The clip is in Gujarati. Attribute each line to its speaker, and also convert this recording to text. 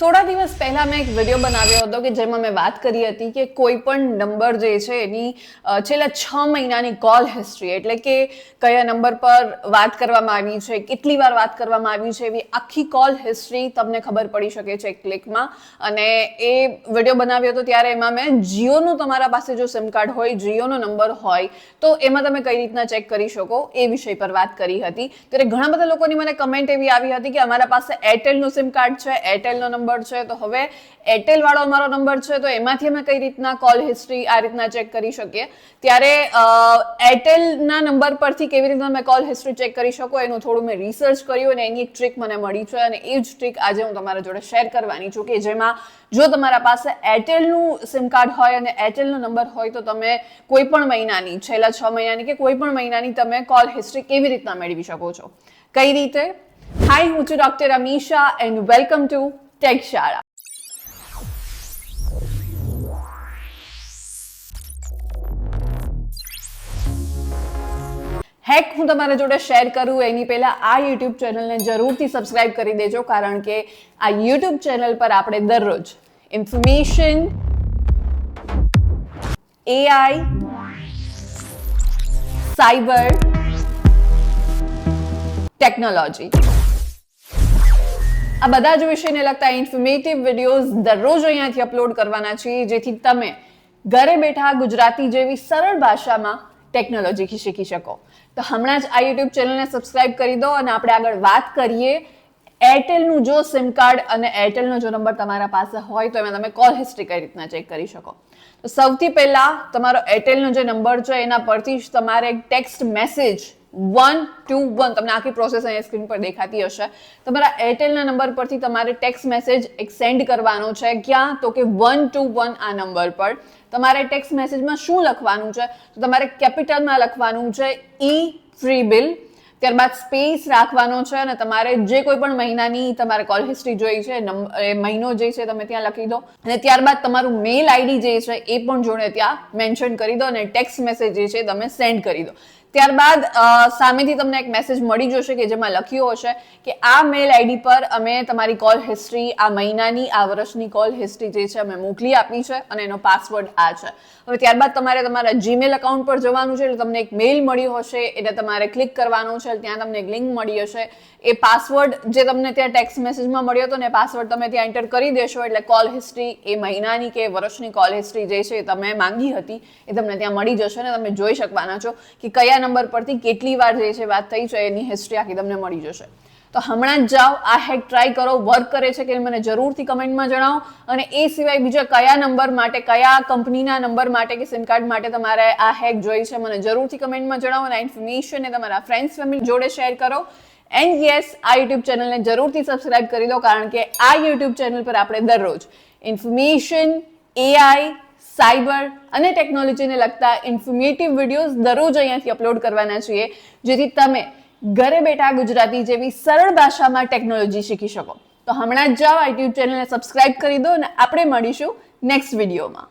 Speaker 1: થોડા દિવસ પહેલા મેં એક વિડીયો બનાવ્યો હતો કે જેમાં મેં વાત કરી હતી કે કોઈ પણ નંબર જે છે એની છેલ્લા 6 મહિનાની કોલ હિસ્ટ્રી, એટલે કે કયા નંબર પર વાત કરવામાં આવી છે, કેટલી વાર વાત કરવામાં આવી છે, એવી આખી કોલ હિસ્ટ્રી તમને ખબર પડી શકે છે એક ક્લિકમાં. અને એ વિડીયો બનાવ્યો હતો ત્યારે એમાં મેં જીઓનું, તમારા પાસે જો સિમ કાર્ડ હોય, જીઓનો નંબર હોય તો એમાં તમે કઈ રીતના ચેક કરી શકો એ વિષય પર વાત કરી હતી. ત્યારે ઘણા બધા લોકોની મને કમેન્ટ એવી આવી હતી કે અમારા પાસે એરટેલનું સિમ કાર્ડ છે, એરટેલનો નંબર છે, તો હવે એરટેલ વાળો અમારો નંબર છે તો એમાંથી અમે કઈ રીતના કોલ હિસ્ટ્રી આ રીતના ચેક કરી શકીએ. ત્યારે એરટેલના નંબર પરથી કેવી રીતના મેં કોલ હિસ્ટ્રી ચેક કરી શકો એનું થોડું મેં રિસર્ચ કર્યું અને એની એક ટ્રીક મને મળી છે અને એ જ ટ્રીક આજે હું તમારા જોડે શેર કરવાની છું કે જેમાં જો તમારા પાસે એરટેલનું સિમ કાર્ડ હોય અને એરટેલનો નંબર હોય તો તમે કોઈ પણ મહિનાની, છેલ્લા 6 મહિનાની કે કોઈ પણ મહિનાની તમે કોલ હિસ્ટ્રી કેવી રીતના મેળવી શકો છો. કઈ રીતે? હાય, હું છું doctor Amisha and welcome to take શાળા. હેક હું તમારા જોડે શેર કરું એની પહેલા આ યુટ્યુબ ચેનલને જરૂરથી સબસ્ક્રાઇબ કરી દેજો, કારણ કે આ યુટ્યુબ ચેનલ પર આપણે દરરોજ ઇન્ફોર્મેશન, એઆઈ, સાયબર, ટેકનોલોજી, આ બધા જ વિષયને લગતા ઇન્ફોર્મેટિવ વિડીયોઝ દરરોજ અહીંયાથી અપલોડ કરવાના છીએ, જેથી તમે ઘરે બેઠા ગુજરાતી જેવી સરળ ભાષામાં ટેકનોલોજી શીખી શકો. તો હમણાં જ આ યુટ્યુબ ચેનલને સબસ્ક્રાઇબ કરી દો અને આપણે આગળ વાત કરીએ એરટેલનું જો સિમ કાર્ડ અને એરટેલનો જો નંબર તમારા પાસે હોય તો એમાં તમે કોલ હિસ્ટ્રી કઈ રીતના ચેક કરી શકો. તો સૌથી પહેલા તમારો એરટેલનો જે નંબર છે એના પરથી જ તમારે એક ટેક્સ્ટ મેસેજ 121, તમને આખી પ્રોસેસ અહીંયા સ્ક્રીન પર દેખાતી હશે. તમારા એરટેલના નંબર પરથી તમારે ટેક્સ્ટ મેસેજ એક સેન્ડ કરવાનો છે. ક્યાં? તો કે 121 આ નંબર પર. તમારે ટેક્સ્ટ મેસેજમાં શું લખવાનું છે? તો તમારે કેપિટલમાં લખવાનું છે ઈ ફ્રી બિલ, ત્યારબાદ સ્પેસ રાખવાનો છે અને તમારે જે કોઈ પણ મહિનાની તમારે કોલ હિસ્ટ્રી જોઈ છે એ મહિનો જે છે તમે ત્યાં લખી દો અને ત્યારબાદ તમારું મેલ આઈડી જે છે એ પણ જોડે ત્યાં મેન્શન કરી દો અને ટેક્સ્ટ મેસેજ જે છે તમે સેન્ડ કરી દો. ત્યારબાદ સામેથી તમને એક મેસેજ મળી જશે કે જેમાં લખ્યું હશે કે આ મેલ આઈડી પર અમે તમારી કોલ હિસ્ટ્રી, આ મહિનાની, આ વર્ષની કોલ હિસ્ટ્રી જે છે અમે મોકલી આપી છે અને એનો પાસવર્ડ આ છે. હવે ત્યારબાદ તમારે તમારા જીમેલ એકાઉન્ટ પર જવાનું છે, એટલે તમને એક મેલ મળ્યો હશે, એટલે તમારે ક્લિક કરવાનું છે, ત્યાં તમને એક લિંક મળી હશે. એ પાસવર્ડ જે તમને ત્યાં ટેક્સ્ટ મેસેજમાં મળ્યો હતો ને એ પાસવર્ડ તમે ત્યાં એન્ટર કરી દેશો એટલે કોલ હિસ્ટ્રી, એ મહિનાની કે વર્ષની કોલ હિસ્ટ્રી જે છે તમે માંગી હતી એ તમને ત્યાં મળી જશે અને તમે જોઈ શકવાના છો કે કયા નંબર પરથી કેટલી વાર જે છે વાત થઈ છે એની હિસ્ટ્રી આખી તમને મળી જશે. તો હમણાં જ જાઓ, આ હેક ટ્રાય કરો, વર્ક કરે છે કે મને જરૂરથી કમેન્ટમાં જણાવો. અને એ સિવાય બીજા કયા નંબર માટે, કયા કંપનીના નંબર માટે કે સિમ કાર્ડ માટે તમારે આ હેક જોઈ છે મને જરૂરથી કમેન્ટમાં જણાવો અને આ ઇન્ફોર્મેશન એ તમારા ફ્રેન્ડ્સ ફેમિલી જોડે શેર કરો. એન્ડ યસ, આ યુટ્યુબ ચેનલને જરૂરથી સબસ્ક્રાઇબ કરી દો, કારણ કે આ યુટ્યુબ ચેનલ પર આપણે દરરોજ ઇન્ફોર્મેશન, એઆઈ, સાયબર અને ટેકનોલોજીને લગતા ઇન્ફોર્મેટિવ વિડીયોઝ દરરોજ અહીંયાથી અપલોડ કરવાના છીએ, જેથી તમે ઘરે બેઠા ગુજરાતી જેવી સરળ ભાષામાં ટેકનોલોજી શીખી શકો. તો હમણાં જ જાઓ, આ યુટ્યુબ ચેનલને સબસ્ક્રાઇબ કરી દો અને આપણે મળીશું નેક્સ્ટ વિડીયોમાં.